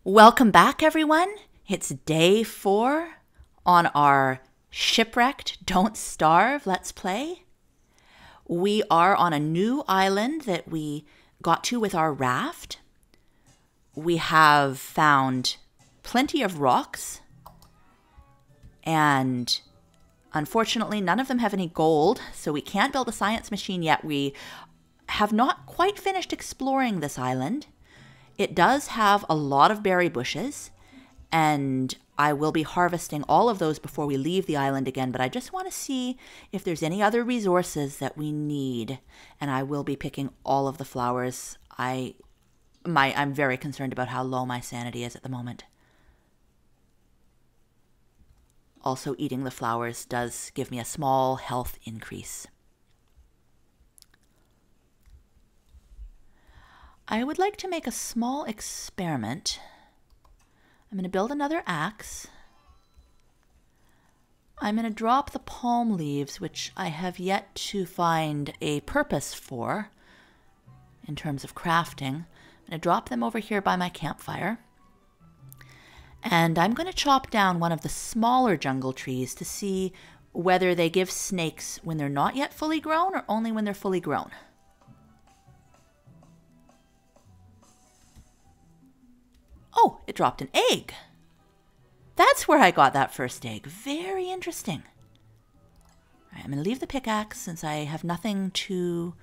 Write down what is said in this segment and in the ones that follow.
Welcome back, everyone. It's day 4 on our Shipwrecked, Don't Starve Let's Play. We are on a new island that we got to with our raft. We have found plenty of rocks, and unfortunately none of them have any gold, so we can't build a science machine yet. We have not quite finished exploring this island. It does have a lot of berry bushes, and I will be harvesting all of those before we leave the island again, but I just want to see if there's any other resources that we need, and I will be picking all of the flowers. I'm very concerned about how low my sanity is at the moment. Also, eating the flowers does give me a small health increase. I would like to make a small experiment. I'm going to build another axe. I'm going to drop the palm leaves, which I have yet to find a purpose for in terms of crafting. I'm going to drop them over here by my campfire. And I'm going to chop down one of the smaller jungle trees to see whether they give snakes when they're not yet fully grown or only when they're fully grown. Oh, it dropped an egg. That's where I got that first egg. Very interesting. All right, I'm going to leave the pickaxe since I have nothing to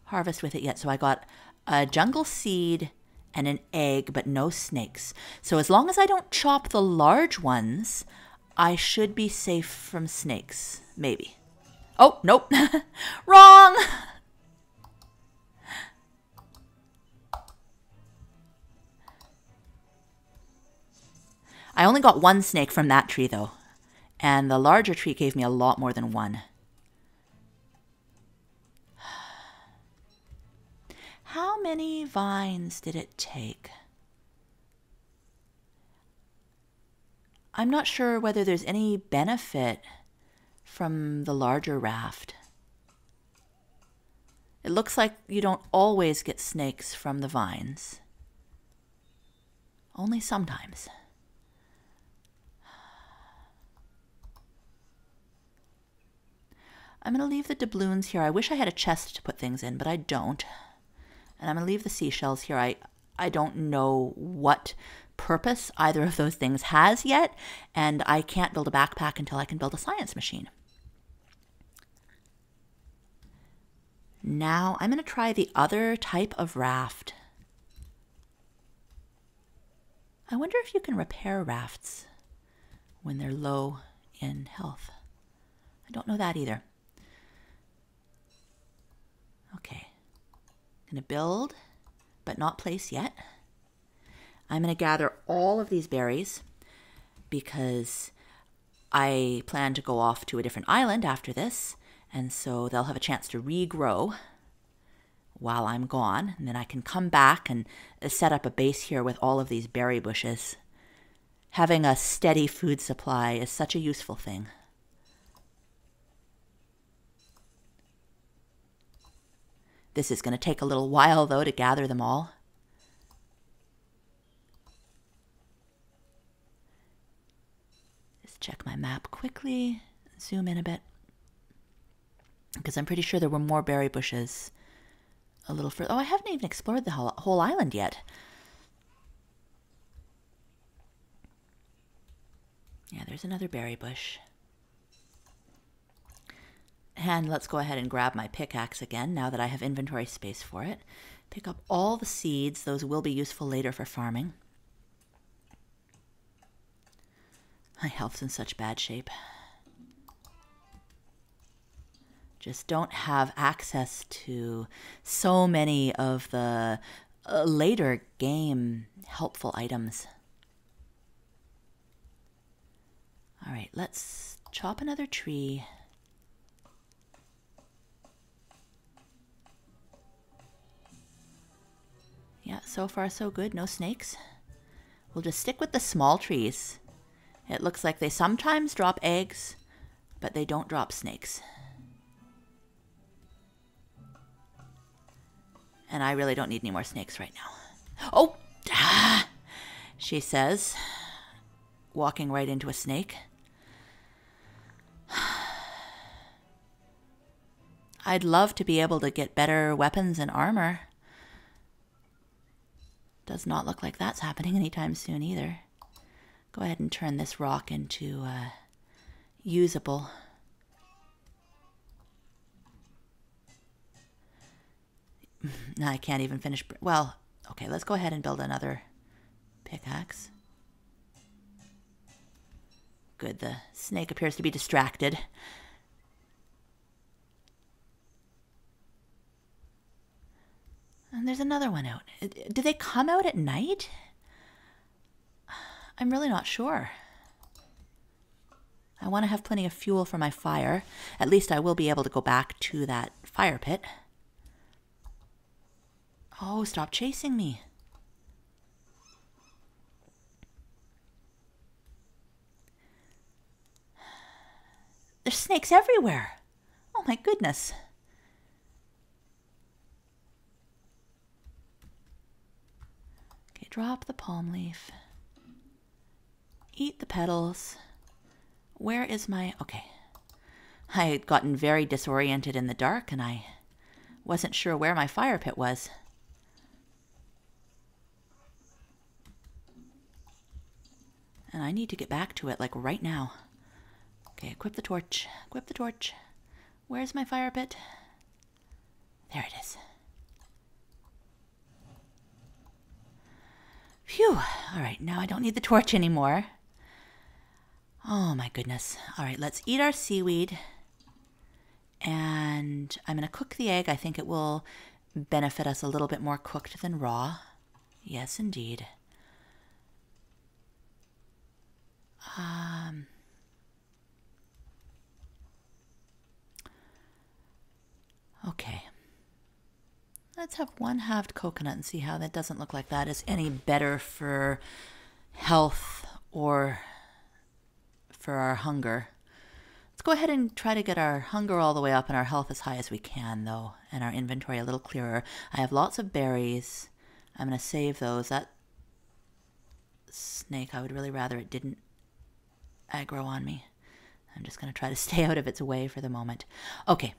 harvest with it yet. So I got a jungle seed and an egg, but no snakes. So as long as I don't chop the large ones, I should be safe from snakes. Maybe. Oh, nope. Wrong! I only got one snake from that tree, though. And the larger tree gave me a lot more than one. How many vines did it take? I'm not sure whether there's any benefit from the larger raft. It looks like you don't always get snakes from the vines. Only sometimes. I'm going to leave the dubloons here. I wish I had a chest to put things in, but I don't. And I'm going to leave the seashells here. I don't know what purpose either of those things has yet, and I can't build a backpack until I can build a science machine. Now I'm going to try the other type of raft. I wonder if you can repair rafts when they're low in health. I don't know that either. Okay, I'm going to build, but not place yet. I'm going to gather all of these berries because I plan to go off to a different island after this, and so they'll have a chance to regrow while I'm gone, and then I can come back and set up a base here with all of these berry bushes. Having a steady food supply is such a useful thing. This is going to take a little while, though, to gather them all. Just check my map quickly, zoom in a bit, because I'm pretty sure there were more berry bushes a little further. Oh, I haven't even explored the whole island yet. Yeah, there's another berry bush. And let's go ahead and grab my pickaxe again now that I have inventory space for it. Pick up all the seeds. Those will be useful later for farming. My health's in such bad shape. Just don't have access to so many of the later game helpful items. All right, let's chop another tree. Yeah, so far so good. No snakes. We'll just stick with the small trees. It looks like they sometimes drop eggs, but they don't drop snakes. And I really don't need any more snakes right now. Oh! she says, walking right into a snake. I'd love to be able to get better weapons and armor. Does not look like that's happening anytime soon either. Go ahead and turn this rock into usable. I can't even finish. Well, okay, let's go ahead and build another pickaxe. Good, the snake appears to be distracted. And there's another one out. Do they come out at night? I'm really not sure. I want to have plenty of fuel for my fire. At least I will be able to go back to that fire pit. Oh, stop chasing me. There's snakes everywhere. Oh my goodness. Okay, drop the palm leaf. Eat the petals. Where is my... Okay. I had gotten very disoriented in the dark and I wasn't sure where my fire pit was. And I need to get back to it, like right now. Okay, equip the torch. Equip the torch. Where's my fire pit? There it is. Phew. All right, now I don't need the torch anymore. Oh my goodness. All right, let's eat our seaweed. And I'm going to cook the egg. I think it will benefit us a little bit more cooked than raw. Yes, indeed. Okay. Let's have one halved coconut and see how that doesn't look like that is any better for health or for our hunger. Let's go ahead and try to get our hunger all the way up and our health as high as we can, though, and our inventory a little clearer. I have lots of berries. I'm going to save those. That snake, I would really rather it didn't aggro on me. I'm just going to try to stay out of its way for the moment. Okay.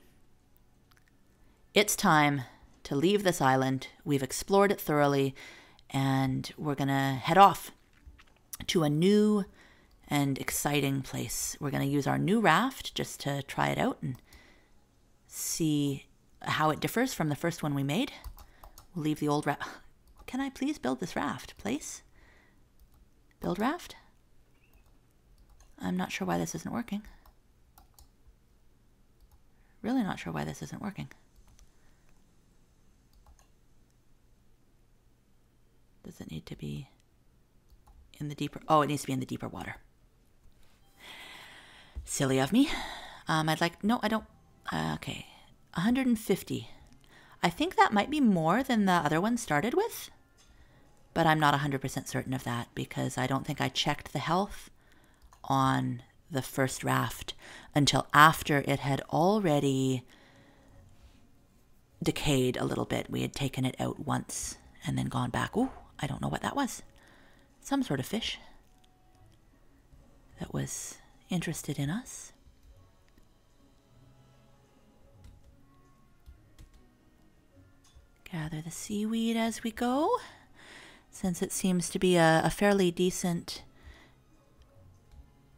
It's time to leave this island. We've explored it thoroughly, and we're going to head off to a new and exciting place. We're going to use our new raft just to try it out and see how it differs from the first one we made. We'll leave the old raft. Can I please build this raft, place? Build raft? I'm not sure why this isn't working. Really not sure why this isn't working. Does it need to be in the deeper... Oh, it needs to be in the deeper water. Silly of me. I'd like... No, I don't... Okay. 150. I think that might be more than the other one started with. But I'm not 100% certain of that because I don't think I checked the health on the first raft until after it had already decayed a little bit. We had taken it out once and then gone back. Ooh, I don't know what that was. Some sort of fish that was interested in us. Gather the seaweed as we go, since it seems to be a fairly decent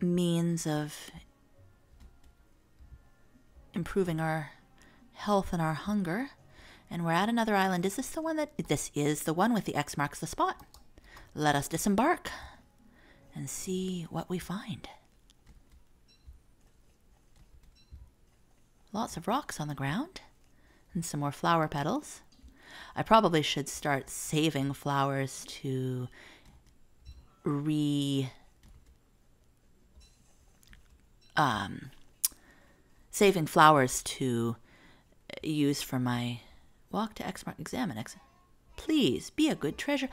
means of improving our health and our hunger. And we're at another island. Is this the one that... This is the one with the X marks the spot. Let us disembark and see what we find. Lots of rocks on the ground and some more flower petals. I probably should start saving flowers to saving flowers to use for my walk to X mark examine. Please be a good treasure.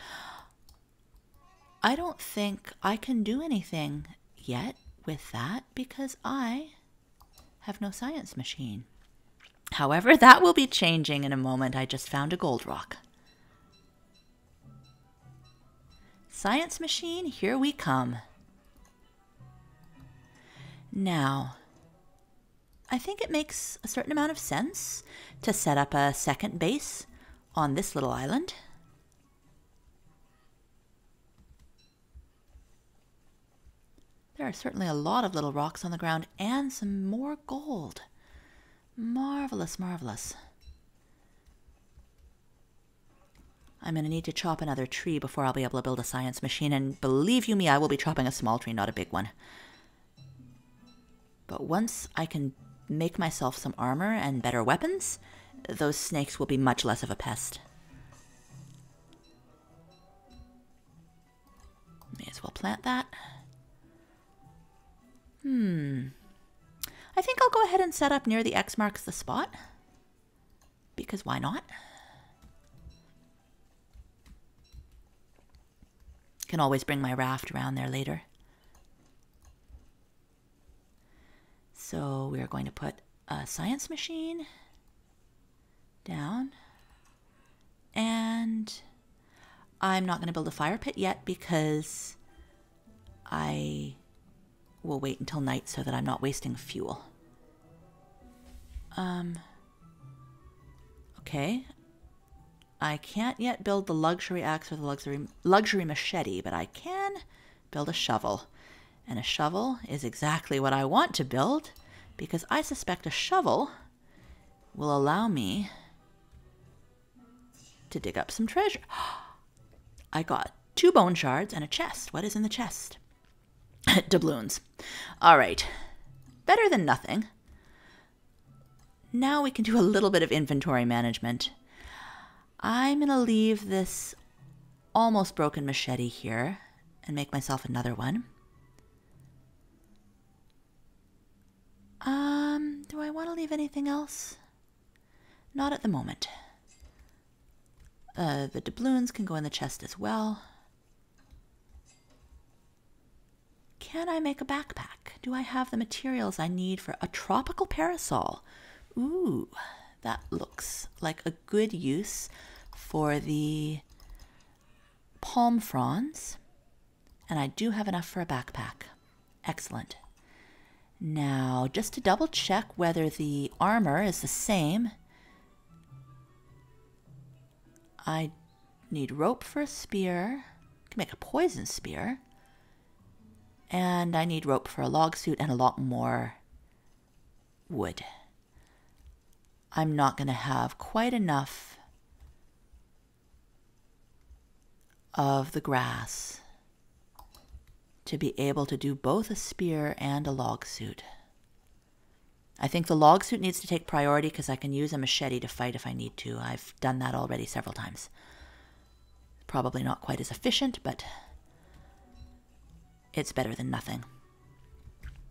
I don't think I can do anything yet with that because I have no science machine. However, that will be changing in a moment. I just found a gold rock. Science machine, here we come. Now, I think it makes a certain amount of sense to set up a second base on this little island. There are certainly a lot of little rocks on the ground and some more gold. Marvelous, marvelous. I'm going to need to chop another tree before I'll be able to build a science machine, and believe you me, I will be chopping a small tree, not a big one. But once I can make myself some armor and better weapons, those snakes will be much less of a pest. May as well plant that. I think I'll go ahead and set up near the X marks the spot, because why not? Can always bring my raft around there later. So we're going to put a science machine down, and I'm not going to build a fire pit yet because I will wait until night so that I'm not wasting fuel. Okay. I can't yet build the luxury axe or the luxury machete, but I can build a shovel. And a shovel is exactly what I want to build, because I suspect a shovel will allow me to dig up some treasure. I got 2 bone shards and a chest. What is in the chest? Dubloons. All right. Better than nothing. Now we can do a little bit of inventory management. I'm going to leave this almost broken machete here and make myself another one. Do I want to leave anything else? Not at the moment. The doubloons can go in the chest as well. Can I make a backpack? Do I have the materials I need for a tropical parasol? Ooh, that looks like a good use for the palm fronds. And I do have enough for a backpack. Excellent. Now, just to double check whether the armor is the same, I need rope for a spear. I can make a poison spear. And I need rope for a log suit and a lot more wood. I'm not going to have quite enough of the grass to be able to do both a spear and a log suit. I think the log suit needs to take priority because I can use a machete to fight if I need to. I've done that already several times. Probably not quite as efficient, but it's better than nothing.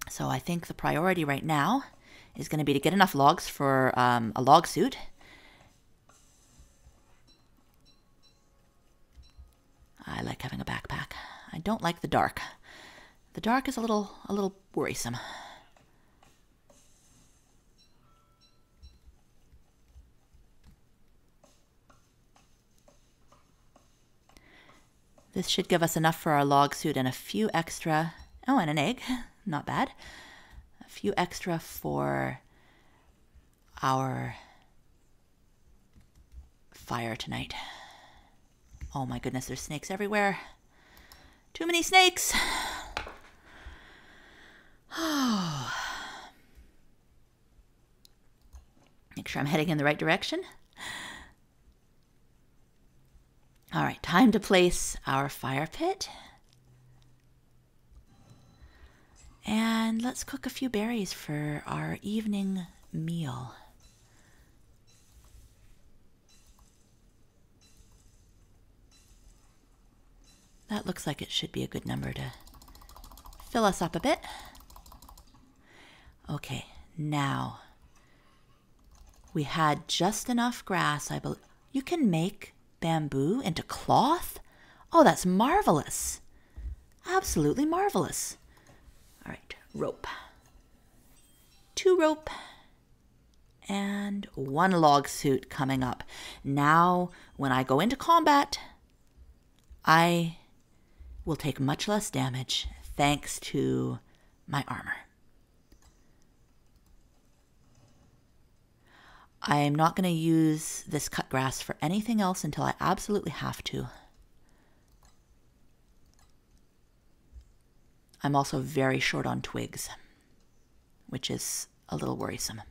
So I think the priority right now is going to be to get enough logs for a log suit. I like having a backpack. I don't like the dark. The dark is a little worrisome. This should give us enough for our log suit and a few extra. Oh, and an egg. Not bad. A few extra for our fire tonight. Oh my goodness, there's snakes everywhere. Too many snakes. Oh. Make sure I'm heading in the right direction. All right, time to place our fire pit. And let's cook a few berries for our evening meal. That looks like it should be a good number to fill us up a bit. Okay, now we had just enough grass. I believe you can make bamboo into cloth. Oh, that's marvelous. Absolutely marvelous. All right, rope. 2 rope and 1 log suit coming up. Now, when I go into combat, I will take much less damage thanks to my armor. I am not going to use this cut grass for anything else until I absolutely have to. I'm also very short on twigs, which is a little worrisome.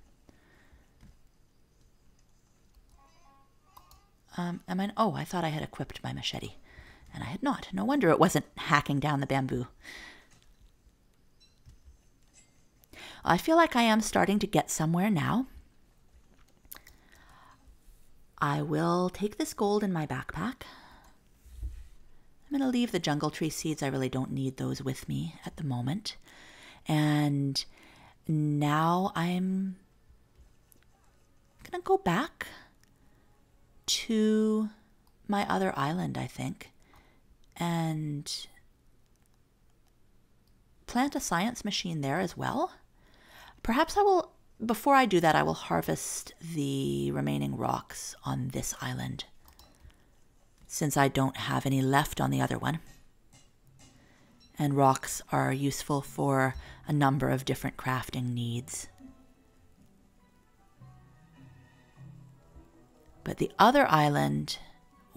Oh, I thought I had equipped my machete, and I had not. No wonder it wasn't hacking down the bamboo. I feel like I am starting to get somewhere now. I will take this gold in my backpack. I'm going to leave the jungle tree seeds. I really don't need those with me at the moment. And now I'm going to go back to my other island, I think, and plant a science machine there as well. Perhaps I will, before I do that, I will harvest the remaining rocks on this island, since I don't have any left on the other one. And rocks are useful for a number of different crafting needs. But the other island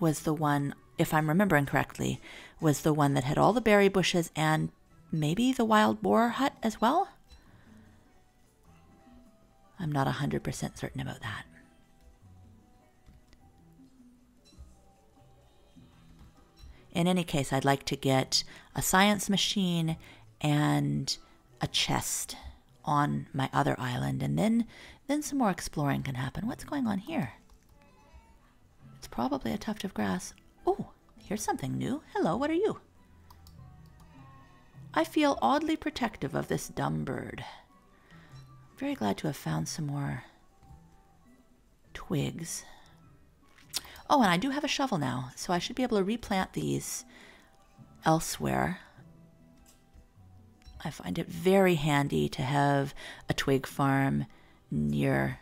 was the one, if I'm remembering correctly, was the one that had all the berry bushes and maybe the wild boar hut as well? I'm not 100% certain about that. In any case, I'd like to get a science machine and a chest on my other island, and then some more exploring can happen. What's going on here? It's probably a tuft of grass. Oh, here's something new. Hello, what are you? I feel oddly protective of this dumb bird. I'm very glad to have found some more twigs. Oh, and I do have a shovel now, so I should be able to replant these elsewhere. I find it very handy to have a twig farm near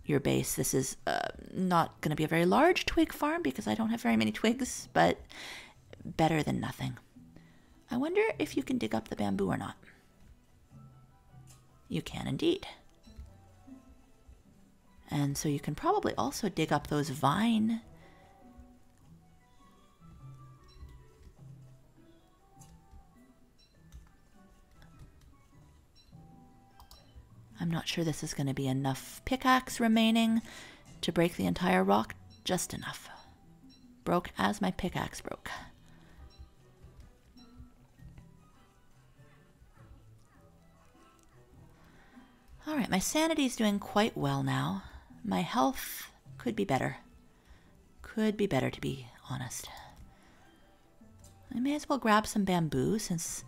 your base. This is not going to be a very large twig farm because I don't have very many twigs, but better than nothing. I wonder if you can dig up the bamboo or not. You can indeed. And so you can probably also dig up those vine. I'm not sure this is going to be enough pickaxe remaining to break the entire rock. Just enough. Broke as my pickaxe broke. Alright, my sanity's doing quite well now. My health could be better. Could be better, to be honest. I may as well grab some bamboo since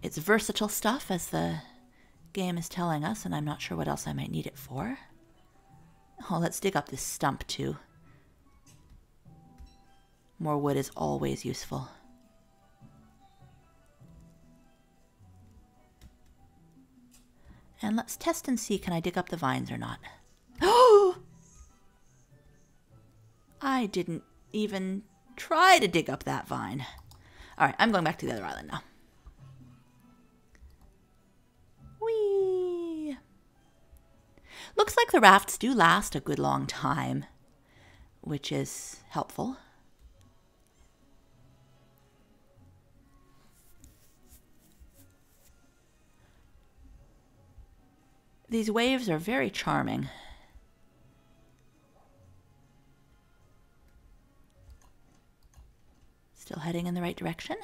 it's versatile stuff, as the game is telling us, and I'm not sure what else I might need it for. Oh, let's dig up this stump too. More wood is always useful. And let's test and see, can I dig up the vines or not? Oh! I didn't even try to dig up that vine. Alright, I'm going back to the other island now. Whee! Looks like the rafts do last a good long time, which is helpful. These waves are very charming. Still heading in the right direction.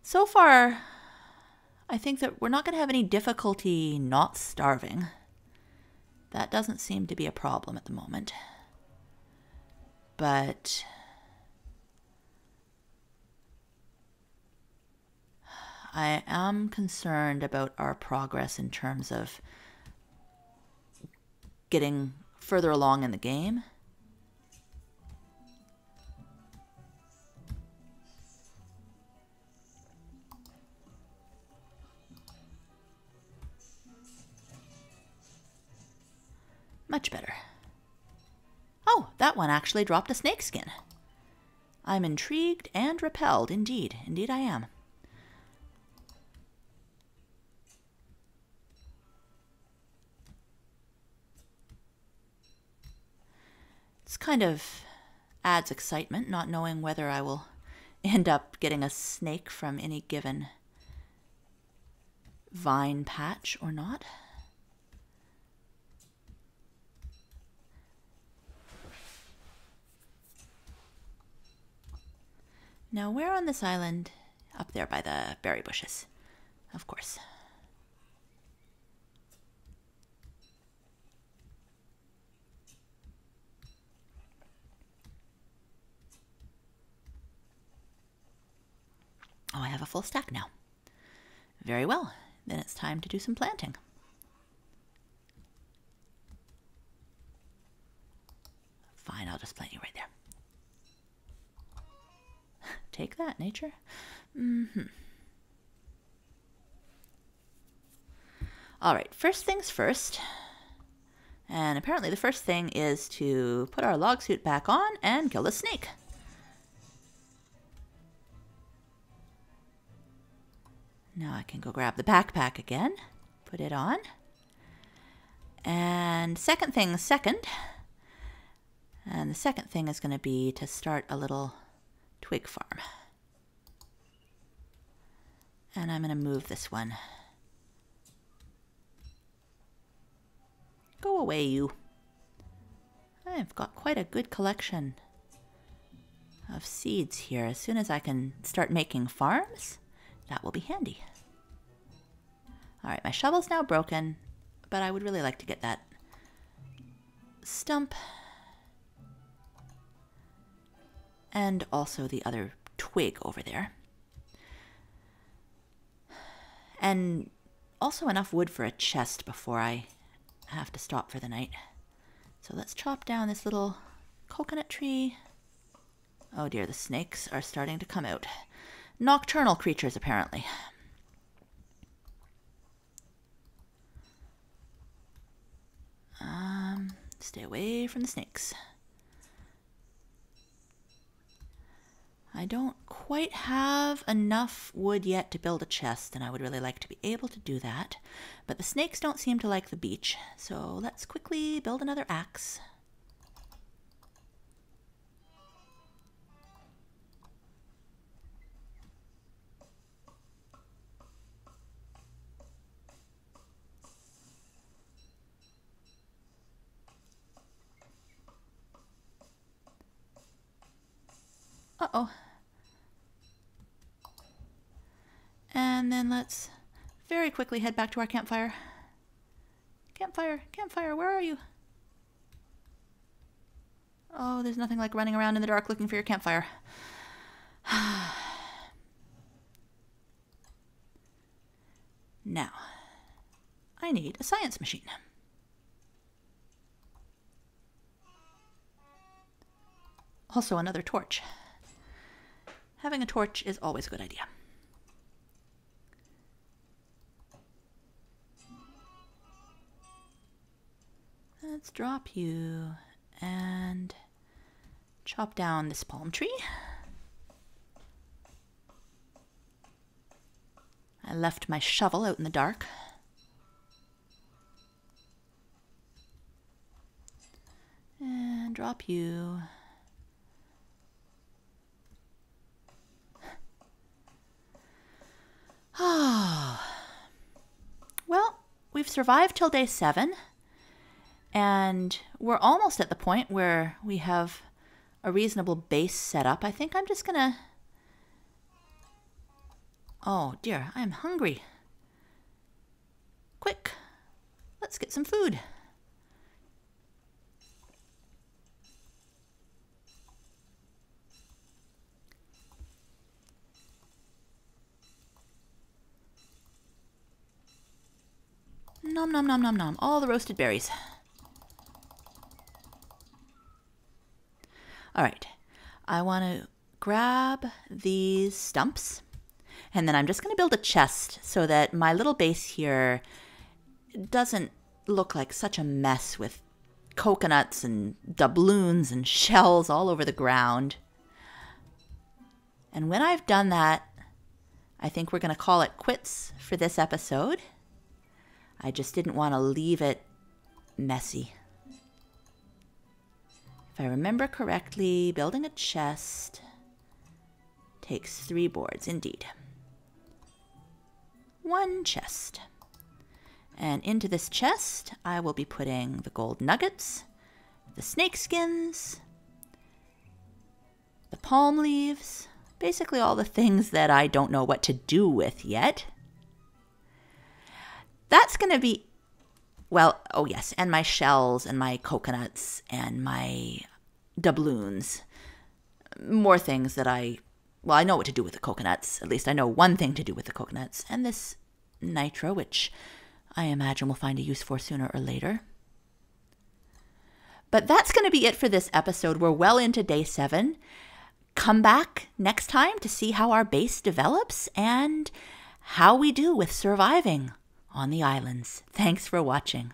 So far, I think that we're not going to have any difficulty not starving. That doesn't seem to be a problem at the moment. But I am concerned about our progress in terms of getting further along in the game. Much better. Oh, that one actually dropped a snake skin. I'm intrigued and repelled, indeed. Indeed I am. It's kind of adds excitement, not knowing whether I will end up getting a snake from any given vine patch or not. Now, where on this island? Up there by the berry bushes, of course. Oh, I have a full stack now. Very well. Then it's time to do some planting. Fine, I'll just plant you right there. Take that, nature. All right, first things first. And apparently the first thing is to put our log suit back on and kill the snake. Now I can go grab the backpack again, put it on. And second thing second. And the second thing is going to be to start a little twig farm. And I'm going to move this one. Go away, you. I've got quite a good collection of seeds here. As soon as I can start making farms, that will be handy. All right, my shovel's now broken, but I would really like to get that stump and also the other twig over there. And also enough wood for a chest before I have to stop for the night. So let's chop down this little coconut tree. Oh dear, the snakes are starting to come out. Nocturnal creatures, apparently. Stay away from the snakes. I don't quite have enough wood yet to build a chest, and I would really like to be able to do that. But the snakes don't seem to like the beach, so let's quickly build another axe. Uh-oh. And then let's very quickly head back to our campfire. Campfire, campfire, where are you? Oh, there's nothing like running around in the dark looking for your campfire. Now, I need a science machine. Also another torch. Having a torch is always a good idea. Let's drop you and chop down this palm tree. I left my shovel out in the dark. And drop you. Oh. Well, we've survived till day 7. And we're almost at the point where we have a reasonable base set up. I think I'm just gonna... Oh dear, I'm hungry. Quick, let's get some food. Nom nom nom nom nom, all the roasted berries. All right, I want to grab these stumps, and then I'm just going to build a chest so that my little base here doesn't look like such a mess with coconuts and doubloons and shells all over the ground. And when I've done that, I think we're going to call it quits for this episode. I just didn't want to leave it messy. If I remember correctly, building a chest takes 3 boards, indeed. 1 chest. And into this chest, I will be putting the gold nuggets, the snake skins, the palm leaves, basically all the things that I don't know what to do with yet. That's going to be, well, oh yes, and my shells and my coconuts and my doubloons. More things that I know what to do with the coconuts. At least I know one thing to do with the coconuts. And this nitro, which I imagine we'll find a use for sooner or later. But that's going to be it for this episode. We're well into day 7. Come back next time to see how our base develops and how we do with surviving on the islands. Thanks for watching.